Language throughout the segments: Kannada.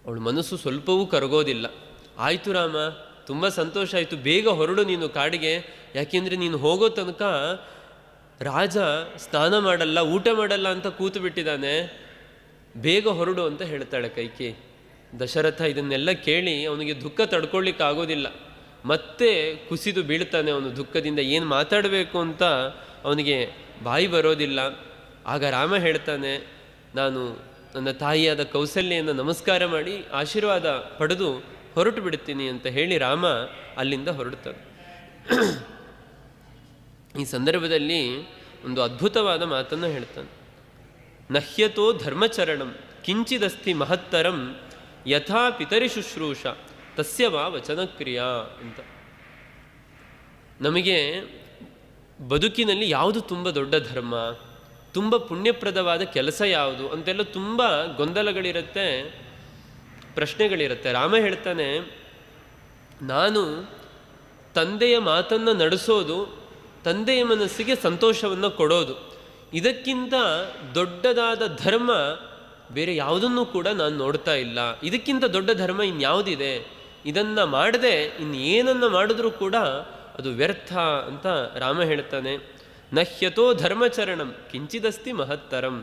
ಅವಳ ಮನಸ್ಸು ಸ್ವಲ್ಪವೂ ಕರಗೋದಿಲ್ಲ. ಆಯಿತು ರಾಮ, ತುಂಬ ಸಂತೋಷ ಆಯಿತು, ಬೇಗ ಹೊರಡು ನೀನು ಕಾಡಿಗೆ, ಯಾಕೆಂದರೆ ನೀನು ಹೋಗೋ ತನಕ ರಾಜ ಸ್ನಾನ ಮಾಡಲ್ಲ, ಊಟ ಮಾಡಲ್ಲ ಅಂತ ಕೂತು ಬಿಟ್ಟಿದ್ದಾನೆ, ಬೇಗ ಹೊರಡು ಅಂತ ಹೇಳ್ತಾಳೆ ಕೈಕೇಯಿ. ದಶರಥ ಇದನ್ನೆಲ್ಲ ಕೇಳಿ ಅವನಿಗೆ ದುಃಖ ತಡ್ಕೊಳ್ಳಿಕ್ಕೆ ಆಗೋದಿಲ್ಲ, ಮತ್ತೆ ಕುಸಿದು ಬೀಳ್ತಾನೆ ಅವನು ದುಃಖದಿಂದ. ಏನು ಮಾತಾಡಬೇಕು ಅಂತ ಅವನಿಗೆ ಬಾಯಿ ಬರೋದಿಲ್ಲ. ಆಗ ರಾಮ ಹೇಳ್ತಾನೆ, ನಾನು ನನ್ನ ತಾಯಿಯಾದ ಕೌಸಲ್ಯನ್ನು ನಮಸ್ಕಾರ ಮಾಡಿ ಆಶೀರ್ವಾದ ಪಡೆದು ಹೊರಟು ಬಿಡ್ತೀನಿ ಅಂತ ಹೇಳಿ ರಾಮ ಅಲ್ಲಿಂದ ಹೊರಡ್ತಾನೆ. ಈ ಸಂದರ್ಭದಲ್ಲಿ ಒಂದು ಅದ್ಭುತವಾದ ಮಾತನ್ನು ಹೇಳ್ತಾನೆ. ನಹ್ಯತೋ ಧರ್ಮಚರಣಂ ಕಿಂಚಿದಸ್ತಿ ಮಹತ್ತರಂ ಯಥಾ ಪಿತರಿ ಶುಶ್ರೂಷ ತಸ್ಯ ವಾ ವಚನಕ್ರಿಯಾ ಅಂತ. ನಮಗೆ ಬದುಕಿನಲ್ಲಿ ಯಾವುದು ತುಂಬ ದೊಡ್ಡ ಧರ್ಮ, ತುಂಬ ಪುಣ್ಯಪ್ರದವಾದ ಕೆಲಸ ಯಾವುದು ಅಂತೆಲ್ಲ ತುಂಬ ಗೊಂದಲಗಳಿರುತ್ತೆ, ಪ್ರಶ್ನೆಗಳಿರುತ್ತೆ. ರಾಮ ಹೇಳ್ತಾನೆ, ನಾನು ತಂದೆಯ ಮಾತನ್ನು ನಡೆಸೋದು, ತಂದೆಯ ಮನಸ್ಸಿಗೆ ಸಂತೋಷವನ್ನು ಕೊಡೋದು, ಇದಕ್ಕಿಂತ ದೊಡ್ಡದಾದ ಧರ್ಮ ಬೇರೆ ಯಾವುದನ್ನು ಕೂಡ ನಾನು ನೋಡ್ತಾ ಇಲ್ಲ. ಇದಕ್ಕಿಂತ ದೊಡ್ಡ ಧರ್ಮ ಇನ್ಯಾವುದಿದೆ? ಇದನ್ನು ಮಾಡದೆ ಇನ್ನೇನನ್ನು ಮಾಡಿದ್ರೂ ಕೂಡ ಅದು ವ್ಯರ್ಥ ಅಂತ ರಾಮ ಹೇಳ್ತಾನೆ. ನಹ್ಯತೋ ಧರ್ಮಚರಣಂ ಕಿಂಚಿದಸ್ತಿ ಮಹತ್ತರಂ.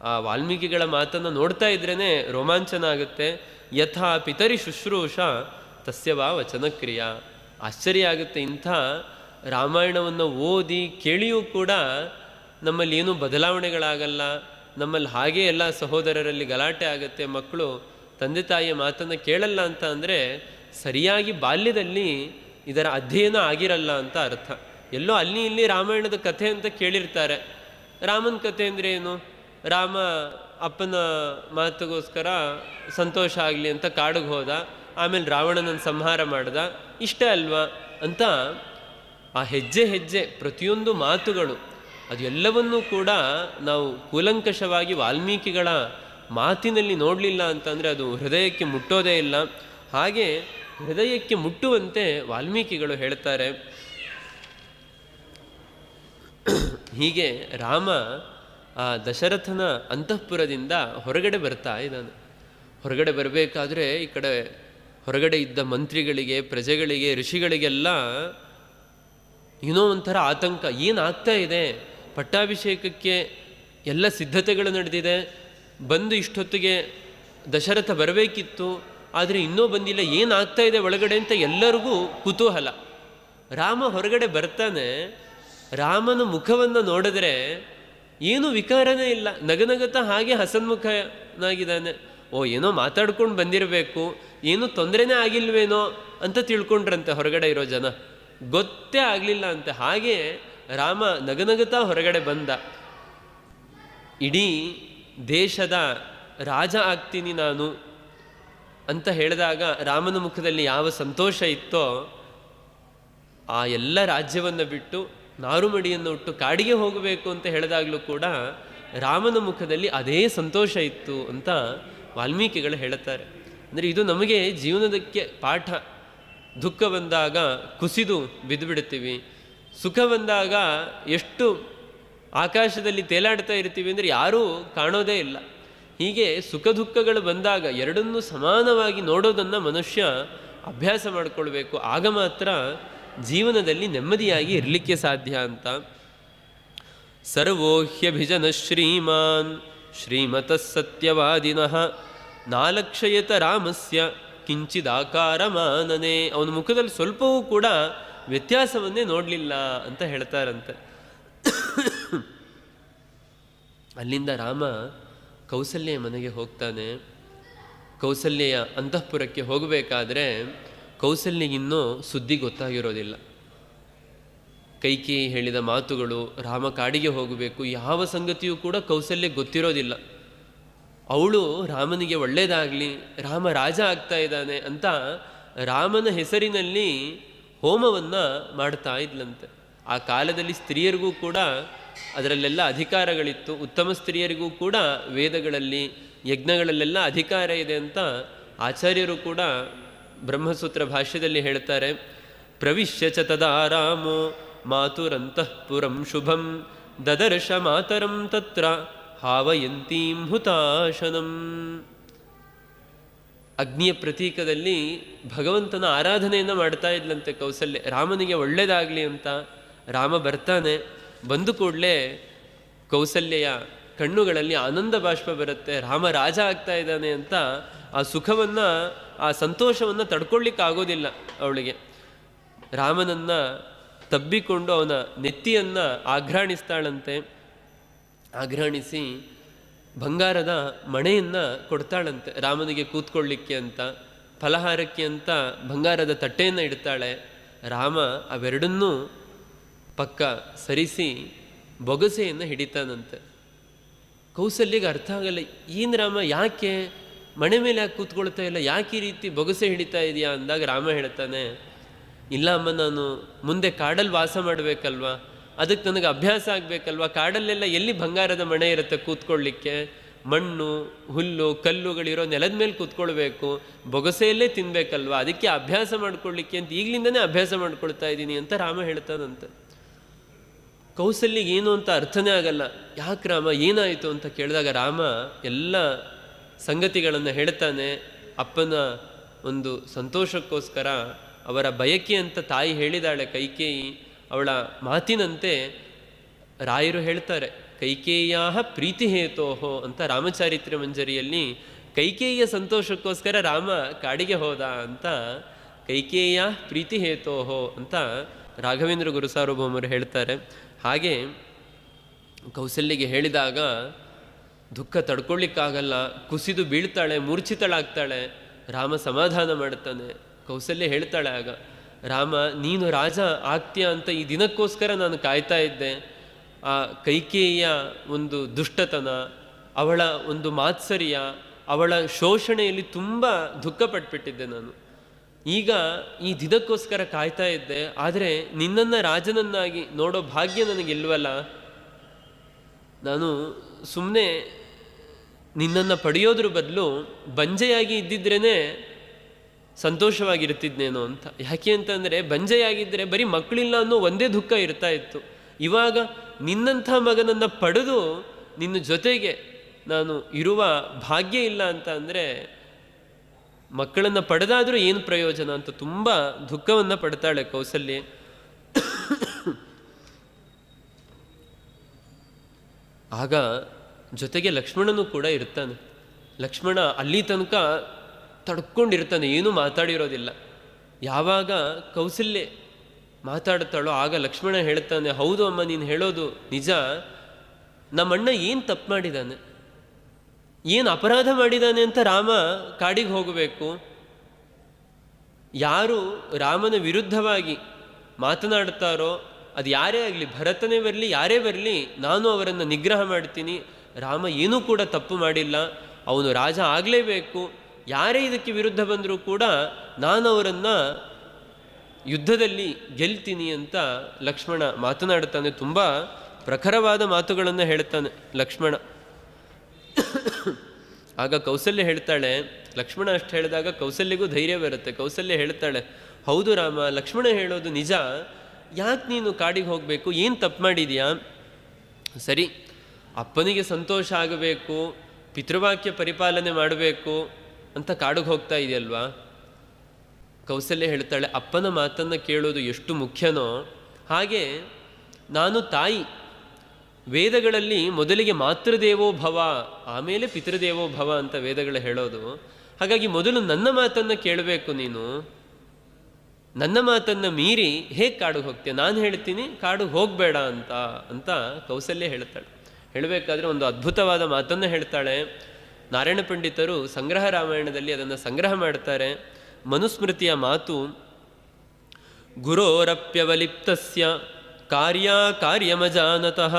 ಆ ವಾಲ್ಮೀಕಿಗಳ ಮಾತನ್ನು ನೋಡ್ತಾ ಇದ್ರೇ ರೋಮಾಂಚನ ಆಗುತ್ತೆ. ಯಥಾ ಪಿತರಿ ಶುಶ್ರೂಷ ತಸ್ಯವಾ ವಚನಕ್ರಿಯಾ. ಆಶ್ಚರ್ಯ ಆಗುತ್ತೆ, ಇಂಥ ರಾಮಾಯಣವನ್ನು ಓದಿ ಕೇಳಿಯೂ ಕೂಡ ನಮ್ಮಲ್ಲಿ ಏನೂ ಬದಲಾವಣೆಗಳಾಗಲ್ಲ. ನಮ್ಮಲ್ಲಿ ಹಾಗೇ ಎಲ್ಲ ಸಹೋದರರಲ್ಲಿ ಗಲಾಟೆ ಆಗುತ್ತೆ, ಮಕ್ಕಳು ತಂದೆ ತಾಯಿಯ ಮಾತನ್ನು ಕೇಳಲ್ಲ ಅಂತ ಅಂದರೆ ಸರಿಯಾಗಿ ಬಾಲ್ಯದಲ್ಲಿ ಇದರ ಅಧ್ಯಯನ ಆಗಿರಲ್ಲ ಅಂತ ಅರ್ಥ. ಎಲ್ಲೋ ಅಲ್ಲಿ ಇಲ್ಲಿ ರಾಮಾಯಣದ ಕಥೆ ಅಂತ ಕೇಳಿರ್ತಾರೆ. ರಾಮನ ಕಥೆ ಅಂದರೆ ಏನು? ರಾಮ ಅಪ್ಪನ ಮಾತಿಗೋಸ್ಕರ ಸಂತೋಷ ಆಗಲಿ ಅಂತ ಕಾಡಿಗೆ ಹೋದ, ಆಮೇಲೆ ರಾವಣನನ್ನು ಸಂಹಾರ ಮಾಡ್ದ, ಇಷ್ಟ ಅಲ್ವಾ ಅಂತ ಆ ಹೆಜ್ಜೆ ಹೆಜ್ಜೆ ಪ್ರತಿಯೊಂದು ಮಾತುಗಳು ಅದೆಲ್ಲವನ್ನೂ ಕೂಡ ನಾವು ಕೂಲಂಕಷವಾಗಿ ವಾಲ್ಮೀಕಿಗಳ ಮಾತಿನಲ್ಲಿ ನೋಡಲಿಲ್ಲ ಅಂತಂದರೆ ಅದು ಹೃದಯಕ್ಕೆ ಮುಟ್ಟೋದೇ ಇಲ್ಲ. ಹಾಗೆ ಹೃದಯಕ್ಕೆ ಮುಟ್ಟುವಂತೆ ವಾಲ್ಮೀಕಿಗಳು ಹೇಳ್ತಾರೆ. ಹೀಗೆ ರಾಮ ಆ ದಶರಥನ ಅಂತಃಪುರದಿಂದ ಹೊರಗಡೆ ಬರ್ತಾ ಇದ್ದಾನೆ. ಹೊರಗಡೆ ಬರಬೇಕಾದ್ರೆ ಈ ಕಡೆ ಹೊರಗಡೆ ಇದ್ದ ಮಂತ್ರಿಗಳಿಗೆ, ಪ್ರಜೆಗಳಿಗೆ, ಋಷಿಗಳಿಗೆಲ್ಲ ಏನೋ ಒಂಥರ ಆತಂಕ. ಏನಾಗ್ತಾ ಇದೆ? ಪಟ್ಟಾಭಿಷೇಕಕ್ಕೆ ಎಲ್ಲ ಸಿದ್ಧತೆಗಳು ನಡೆದಿದೆ, ಬಂದು ಇಷ್ಟೊತ್ತಿಗೆ ದಶರಥ ಬರಬೇಕಿತ್ತು, ಆದರೆ ಇನ್ನೂ ಬಂದಿಲ್ಲ, ಏನಾಗ್ತಾ ಇದೆ ಒಳಗಡೆ ಅಂತ ಎಲ್ಲರಿಗೂ ಕುತೂಹಲ. ರಾಮ ಹೊರಗಡೆ ಬರ್ತಾನೆ. ರಾಮನ ಮುಖವನ್ನು ನೋಡಿದ್ರೆ ಏನೂ ವಿಕಾರನೇ ಇಲ್ಲ, ನಗನಗತ ಹಾಗೆ ಹಸನ್ಮುಖನಾಗಿದ್ದಾನೆ. ಓ, ಏನೋ ಮಾತಾಡ್ಕೊಂಡು ಬಂದಿರಬೇಕು, ಏನೂ ತೊಂದರೆನೇ ಆಗಿಲ್ವೇನೋ ಅಂತ ತಿಳ್ಕೊಂಡ್ರಂತೆ ಹೊರಗಡೆ ಇರೋ ಜನ. ಗೊತ್ತೇ ಆಗಲಿಲ್ಲ ಅಂತೆ. ಹಾಗೆ ರಾಮ ನಗನಗತ ಹೊರಗಡೆ ಬಂದ. ಇಡೀ ದೇಶದ ರಾಜ ಆಗ್ತೀನಿ ನಾನು ಅಂತ ಹೇಳಿದಾಗ ರಾಮನ ಮುಖದಲ್ಲಿ ಯಾವ ಸಂತೋಷ ಇತ್ತೋ ಆ ಎಲ್ಲ ರಾಜ್ಯವನ್ನು ಬಿಟ್ಟು ನಾರುಮಡಿಯನ್ನು ಹುಟ್ಟು ಕಾಡಿಗೆ ಹೋಗಬೇಕು ಅಂತ ಹೇಳಿದಾಗಲೂ ಕೂಡ ರಾಮನ ಮುಖದಲ್ಲಿ ಅದೇ ಸಂತೋಷ ಇತ್ತು ಅಂತ ವಾಲ್ಮೀಕಿಗಳು ಹೇಳುತ್ತಾರೆ. ಅಂದರೆ ಇದು ನಮಗೆ ಜೀವನದಕ್ಕೆ ಪಾಠ. ದುಃಖ ಬಂದಾಗ ಕುಸಿದು ಬಿದ್ದುಬಿಡ್ತೀವಿ, ಸುಖ ಬಂದಾಗ ಎಷ್ಟು ಆಕಾಶದಲ್ಲಿ ತೇಲಾಡ್ತಾ ಇರ್ತೀವಿ ಅಂದರೆ ಯಾರೂ ಕಾಣೋದೇ ಇಲ್ಲ. ಹೀಗೆ ಸುಖ ದುಃಖಗಳು ಬಂದಾಗ ಎರಡನ್ನೂ ಸಮಾನವಾಗಿ ನೋಡೋದನ್ನು ಮನುಷ್ಯ ಅಭ್ಯಾಸ ಮಾಡಿಕೊಳ್ಬೇಕು. ಆಗ ಮಾತ್ರ ಜೀವನದಲ್ಲಿ ನೆಮ್ಮದಿಯಾಗಿ ಇರಲಿಕ್ಕೆ ಸಾಧ್ಯ ಅಂತ. ಸರ್ವೋಹ್ಯಭಿಜನ ಶ್ರೀಮಾನ್ ಶ್ರೀಮತಃ ಸತ್ಯವಾದಿನಃ ನಾಲಕ್ಷಯತ ರಾಮಸ್ಯ ಕಿಂಚಿದಾಕಾರ ಮಾನನೆ. ಅವನ ಮುಖದಲ್ಲಿ ಸ್ವಲ್ಪವೂ ಕೂಡ ವ್ಯತ್ಯಾಸವನ್ನೇ ನೋಡಲಿಲ್ಲ ಅಂತ ಹೇಳ್ತಾರಂತೆ. ಅಲ್ಲಿಂದ ರಾಮ ಕೌಸಲ್ಯ ಮನೆಗೆ ಹೋಗ್ತಾನೆ. ಕೌಸಲ್ಯ ಅಂತಃಪುರಕ್ಕೆ ಹೋಗಬೇಕಾದ್ರೆ ಕೌಸಲ್ಯಗಿನ್ನೂ ಸುದ್ದಿ ಗೊತ್ತಾಗಿರೋದಿಲ್ಲ. ಕೈಕೇಯಿ ಹೇಳಿದ ಮಾತುಗಳು, ರಾಮ ಕಾಡಿಗೆ ಹೋಗಬೇಕು, ಯಾವ ಸಂಗತಿಯೂ ಕೂಡ ಕೌಸಲ್ಯ ಗೊತ್ತಿರೋದಿಲ್ಲ. ಅವಳು ರಾಮನಿಗೆ ಒಳ್ಳೆಯದಾಗಲಿ, ರಾಮ ರಾಜ ಆಗ್ತಾ ಇದ್ದಾನೆ ಅಂತ ರಾಮನ ಹೆಸರಿನಲ್ಲಿ ಹೋಮವನ್ನು ಮಾಡ್ತಾ ಇದ್ಲಂತೆ. ಆ ಕಾಲದಲ್ಲಿ ಸ್ತ್ರೀಯರಿಗೂ ಕೂಡ ಅದರಲ್ಲೆಲ್ಲ ಅಧಿಕಾರಗಳಿತ್ತು. ಉತ್ತಮ ಸ್ತ್ರೀಯರಿಗೂ ಕೂಡ ವೇದಗಳಲ್ಲಿ, ಯಜ್ಞಗಳಲ್ಲೆಲ್ಲ ಅಧಿಕಾರ ಇದೆ ಅಂತ ಆಚಾರ್ಯರು ಕೂಡ ಬ್ರಹ್ಮಸೂತ್ರ ಭಾಷ್ಯದಲ್ಲಿ ಹೇಳ್ತಾರೆ. ಪ್ರವಿಶ್ಯ ಚ ತದಾ ರಾಮೋ ಮಾತುರಂತಃಪುರಂ ಶುಭಂ ದದರ್ಶ ಮಾತರಂ ತತ್ರ ಹಾವಯಂತೀಂ ಹುತಾಶನಂ. ಅಗ್ನಿಯ ಪ್ರತೀಕದಲ್ಲಿ ಭಗವಂತನ ಆರಾಧನೆಯನ್ನು ಮಾಡ್ತಾ ಇದ್ಲಂತೆ ಕೌಸಲ್ಯ. ರಾಮನಿಗೆ ಒಳ್ಳೆಯದಾಗಲಿ ಅಂತ ರಾಮ ಬರ್ತಾನೆ. ಬಂದು ಕೂಡಲೇ ಕೌಸಲ್ಯೆಯ ಕಣ್ಣುಗಳಲ್ಲಿ ಆನಂದ ಬಾಷ್ಪ ಬರುತ್ತೆ. ರಾಮ ರಾಜ ಆಗ್ತಾ ಇದ್ದಾನೆ ಅಂತ ಆ ಸುಖವನ್ನು, ಆ ಸಂತೋಷವನ್ನು ತಡ್ಕೊಳ್ಳಿಕ್ಕಾಗೋದಿಲ್ಲ ಅವಳಿಗೆ. ರಾಮನನ್ನು ತಬ್ಬಿಕೊಂಡು ಅವನ ನೆತ್ತಿಯನ್ನು ಆಘ್ರಾಣಿಸ್ತಾಳಂತೆ. ಆಘ್ರಾಣಿಸಿ ಬಂಗಾರದ ಮಣೆಯನ್ನು ಕೊಡ್ತಾಳಂತೆ ರಾಮನಿಗೆ ಕೂತ್ಕೊಳ್ಳಿಕ್ಕೆ ಅಂತ. ಫಲಹಾರಕ್ಕೆ ಅಂತ ಬಂಗಾರದ ತಟ್ಟೆಯನ್ನು ಇಡ್ತಾಳೆ. ರಾಮ ಅವೆರಡನ್ನೂ ಪಕ್ಕ ಸರಿಸಿ ಬೊಗಸೆಯನ್ನು ಹಿಡಿತಾನಂತೆ. ಕೌಸಲ್ಯಗೆ ಅರ್ಥ ಆಗಲ್ಲ, ಏನು ರಾಮ, ಯಾಕೆ ಮಣೆ ಮೇಲೆ ಯಾಕೆ ಕೂತ್ಕೊಳ್ತಾ ಇಲ್ಲ, ಯಾಕೆ ಈ ರೀತಿ ಬೊಗಸೆ ಹಿಡಿತಾ ಇದೆಯಾ ಅಂದಾಗ ರಾಮ ಹೇಳ್ತಾನೆ, ಇಲ್ಲ ಅಮ್ಮ, ನಾನು ಮುಂದೆ ಕಾಡಲ್ಲಿ ವಾಸ ಮಾಡಬೇಕಲ್ವಾ, ಅದಕ್ಕೆ ನನಗೆ ಅಭ್ಯಾಸ ಆಗಬೇಕಲ್ವ. ಕಾಡಲ್ಲೆಲ್ಲ ಎಲ್ಲಿ ಬಂಗಾರದ ಮಣೆ ಇರುತ್ತೆ ಕೂತ್ಕೊಳ್ಳಿಕ್ಕೆ, ಮಣ್ಣು ಹುಲ್ಲು ಕಲ್ಲುಗಳಿರೋ ನೆಲದ ಮೇಲೆ ಕೂತ್ಕೊಳ್ಬೇಕು, ಬೊಗಸೆಯಲ್ಲೇ ತಿನ್ನಬೇಕಲ್ವ, ಅದಕ್ಕೆ ಅಭ್ಯಾಸ ಮಾಡ್ಕೊಳ್ಳಿಕ್ಕೆ ಅಂತ ಈಗಲಿಂದನೇ ಅಭ್ಯಾಸ ಮಾಡ್ಕೊಳ್ತಾ ಇದ್ದೀನಿ ಅಂತ ರಾಮ ಹೇಳ್ತಾನಂತೆ. ಕೌಸಲ್ಯಗೆ ಏನು ಅಂತ ಅರ್ಥನೇ ಆಗಲ್ಲ. ಯಾಕೆ ರಾಮ, ಏನಾಯಿತು ಅಂತ ಕೇಳಿದಾಗ ರಾಮ ಎಲ್ಲ ಸಂಗತಿಗಳನ್ನು ಹೇಳ್ತಾನೆ. ಅಪ್ಪನ ಒಂದು ಸಂತೋಷಕ್ಕೋಸ್ಕರ ಅವರ ಬಯಕೆ ಅಂತ ತಾಯಿ ಹೇಳಿದಾಳೆ ಕೈಕೇಯಿ. ಅವಳ ಮಾತಿನಂತೆ ರಾಯರು ಹೇಳ್ತಾರೆ, ಕೈಕೇಯ್ಯಾ ಪ್ರೀತಿ ಹೇತೋಹೋ ಅಂತ ರಾಮಚಾರಿತ್ರ್ಯ ಮಂಜರಿಯಲ್ಲಿ. ಕೈಕೇಯಿಯ ಸಂತೋಷಕ್ಕೋಸ್ಕರ ರಾಮ ಕಾಡಿಗೆ ಹೋದ ಅಂತ ಕೈಕೇಯ್ಯ ಪ್ರೀತಿ ಹೇತೋಹೋ ಅಂತ ರಾಘವೇಂದ್ರ ಗುರುಸಾರ್ವಭೌಮರು ಹೇಳ್ತಾರೆ. ಹಾಗೆ ಕೌಸಲ್ಯಗೆ ಹೇಳಿದಾಗ ದುಃಖ ತಡ್ಕೊಳ್ಳಿಕ್ಕಾಗಲ್ಲ, ಕುಸಿದು ಬೀಳ್ತಾಳೆ, ಮೂರ್ಛಿತಳಾಗ್ತಾಳೆ. ರಾಮ ಸಮಾಧಾನ ಮಾಡುತ್ತಾನೆ. ಕೌಸಲ್ಯ ಹೇಳ್ತಾಳೆ ಆಗ, ರಾಮ, ನೀನು ರಾಜ ಆಗ್ತೀಯ ಅಂತ ಈ ದಿನಕ್ಕೋಸ್ಕರ ನಾನು ಕಾಯ್ತಾ ಇದ್ದೆ. ಆ ಕೈಕೇಯಿಯ ಒಂದು ದುಷ್ಟತನ, ಅವಳ ಒಂದು ಮಾತ್ಸರ್ಯ, ಅವಳ ಶೋಷಣೆಯಲ್ಲಿ ತುಂಬ ದುಃಖಪಟ್ಬಿಟ್ಟಿದ್ದೆ ನಾನು. ಈಗ ಈ ದಿನಕ್ಕೋಸ್ಕರ ಕಾಯ್ತಾ ಇದ್ದೆ, ಆದರೆ ನಿನ್ನನ್ನು ರಾಜನನ್ನಾಗಿ ನೋಡೋ ಭಾಗ್ಯ ನನಗಿಲ್ವಲ್ಲ. ನಾನು ಸುಮ್ಮನೆ ನಿನ್ನನ್ನು ಪಡೆಯೋದ್ರ ಬದಲು ಬಂಜೆಯಾಗಿ ಇದ್ದಿದ್ರೇ ಸಂತೋಷವಾಗಿರ್ತಿದ್ನೇನೋ ಅಂತ. ಯಾಕೆ ಅಂತಂದರೆ ಬಂಜೆಯಾಗಿದ್ದರೆ ಬರೀ ಮಕ್ಕಳಿಲ್ಲ ಅನ್ನೋ ಒಂದೇ ದುಃಖ ಇರ್ತಾ ಇತ್ತು. ಇವಾಗ ನಿನ್ನಂಥ ಮಗನನ್ನು ಪಡೆದು ನಿನ್ನ ಜೊತೆಗೆ ನಾನು ಇರುವ ಭಾಗ್ಯ ಇಲ್ಲ ಅಂತ ಅಂದರೆ ಮಕ್ಕಳನ್ನು ಪಡೆದಾದರೂ ಏನು ಪ್ರಯೋಜನ ಅಂತ ತುಂಬ ದುಃಖವನ್ನು ಪಡ್ತಾಳೆ ಕೌಸಲ್ಯೆ. ಆಗ ಜೊತೆಗೆ ಲಕ್ಷ್ಮಣನೂ ಕೂಡ ಇರ್ತಾನೆ. ಲಕ್ಷ್ಮಣ ಅಲ್ಲಿ ತನಕ ತಡ್ಕೊಂಡಿರ್ತಾನೆ, ಏನೂ ಮಾತಾಡಿರೋದಿಲ್ಲ. ಯಾವಾಗ ಕೌಸಲ್ಯೆ ಮಾತಾಡ್ತಾಳೋ ಆಗ ಲಕ್ಷ್ಮಣ ಹೇಳ್ತಾನೆ, ಹೌದು ಅಮ್ಮ, ನೀನು ಹೇಳೋದು ನಿಜ. ನಮ್ಮಣ್ಣ ಏನು ತಪ್ಪು ಮಾಡಿದ್ದಾನೆ, ಏನು ಅಪರಾಧ ಮಾಡಿದ್ದಾನೆ ಅಂತ ರಾಮ ಕಾಡಿಗೆ ಹೋಗಬೇಕು. ಯಾರು ರಾಮನ ವಿರುದ್ಧವಾಗಿ ಮಾತನಾಡ್ತಾರೋ ಅದು ಯಾರೇ ಆಗಲಿ, ಭರತನೇ ಬರಲಿ ಯಾರೇ ಬರಲಿ, ನಾನು ಅವರನ್ನು ನಿಗ್ರಹ ಮಾಡ್ತೀನಿ. ರಾಮ ಏನೂ ಕೂಡ ತಪ್ಪು ಮಾಡಿಲ್ಲ, ಅವನು ರಾಜ ಆಗಲೇಬೇಕು. ಯಾರೇ ಇದಕ್ಕೆ ವಿರುದ್ಧ ಬಂದರೂ ಕೂಡ ನಾನು ಅವರನ್ನು ಯುದ್ಧದಲ್ಲಿ ಗೆಲ್ತೀನಿ ಅಂತ ಲಕ್ಷ್ಮಣ ಮಾತನಾಡ್ತಾನೆ. ತುಂಬ ಪ್ರಖರವಾದ ಮಾತುಗಳನ್ನು ಹೇಳ್ತಾನೆ ಲಕ್ಷ್ಮಣ. ಆಗ ಕೌಸಲ್ಯ ಹೇಳ್ತಾಳೆ, ಲಕ್ಷ್ಮಣ ಅಷ್ಟು ಹೇಳಿದಾಗ ಕೌಸಲ್ಯಗೂ ಧೈರ್ಯ ಬರುತ್ತೆ. ಕೌಸಲ್ಯ ಹೇಳ್ತಾಳೆ, ಹೌದು ರಾಮ, ಲಕ್ಷ್ಮಣ ಹೇಳೋದು ನಿಜ. ಯಾಕೆ ನೀನು ಕಾಡಿಗೆ ಹೋಗಬೇಕು, ಏನು ತಪ್ಪು ಮಾಡಿದೆಯಾ? ಸರಿ, ಅಪ್ಪನಿಗೆ ಸಂತೋಷ ಆಗಬೇಕು, ಪಿತೃವಾಕ್ಯ ಪರಿಪಾಲನೆ ಮಾಡಬೇಕು ಅಂತ ಕಾಡಿಗೆ ಹೋಗ್ತಾ ಇದೆಯಲ್ವಾ? ಕೌಸಲ್ಯ ಹೇಳ್ತಾಳೆ, ಅಪ್ಪನ ಮಾತನ್ನು ಕೇಳೋದು ಎಷ್ಟು ಮುಖ್ಯನೋ ಹಾಗೆ ನಾನು ತಾಯಿ. ವೇದಗಳಲ್ಲಿ ಮೊದಲಿಗೆ ಮಾತೃದೇವೋ ಭವ, ಆಮೇಲೆ ಪಿತೃದೇವೋ ಭವ ಅಂತ ವೇದಗಳು ಹೇಳೋದು. ಹಾಗಾಗಿ ಮೊದಲು ನನ್ನ ಮಾತನ್ನು ಕೇಳಬೇಕು ನೀನು. ನನ್ನ ಮಾತನ್ನು ಮೀರಿ ಹೇಗೆ ಕಾಡಿಗೆ ಹೋಗ್ತೀಯ? ನಾನು ಹೇಳ್ತೀನಿ ಕಾಡಿಗೆ ಹೋಗಬೇಡ ಅಂತ ಕೌಸಲ್ಯ ಹೇಳ್ತಾಳೆ. ಹೇಳಬೇಕಾದ್ರೆ ಒಂದು ಅದ್ಭುತವಾದ ಮಾತನ್ನು ಹೇಳ್ತಾಳೆ. ನಾರಾಯಣ ಪಂಡಿತರು ಸಂಗ್ರಹ ರಾಮಾಯಣದಲ್ಲಿ ಅದನ್ನು ಸಂಗ್ರಹ ಮಾಡ್ತಾರೆ. ಮನುಸ್ಮೃತಿಯ ಮಾತು, ಗುರೋರಪ್ಯವಲಿಪ್ತಸ್ಯ ಕಾರ್ಯಮಜಾನತಃ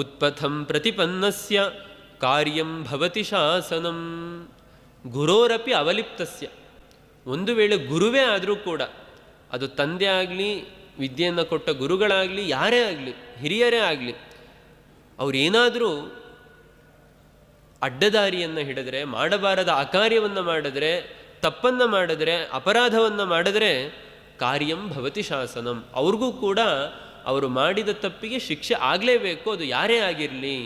ಉತ್ಪಥಂ ಪ್ರತಿಪನ್ನಸ್ಯ ಕಾರ್ಯಂ ಭವತಿ ಶಾಸನಂ. ಗುರೋರಪಿ ಅವಲಿಪ್ತಸ್ಯ, ಒಂದು ವೇಳೆ ಗುರುವೇ ಆದರೂ ಕೂಡ, ಅದು ತಂದೆ ಆಗಲಿ, ವಿದ್ಯೆಯನ್ನು ಕೊಟ್ಟ ಗುರುಗಳಾಗಲಿ, ಯಾರೇ ಆಗಲಿ, ಹಿರಿಯರೇ ಆಗಲಿ, ಅವರೇನಾದರೂ ಅಡ್ಡದಾರಿಯನ್ನು ಹಿಡಿದ್ರೆ, ಮಾಡಬಾರದ ಅಕಾರ್ಯವನ್ನು ಮಾಡಿದ್ರೆ, ತಪ್ಪನ್ನು ಮಾಡಿದ್ರೆ, ಅಪರಾಧವನ್ನು ಮಾಡಿದ್ರೆ ಕಾರ್ಯಂ ಭವತಿ ಶಾಸನಂ, ಅವ್ರಿಗೂ ಕೂಡ ಅವರು ಮಾಡಿದ ತಪ್ಪಿಗೆ ಶಿಕ್ಷೆ ಆಗಲೇಬೇಕು, ಅದು ಯಾರೇ ಆಗಿರಲಿ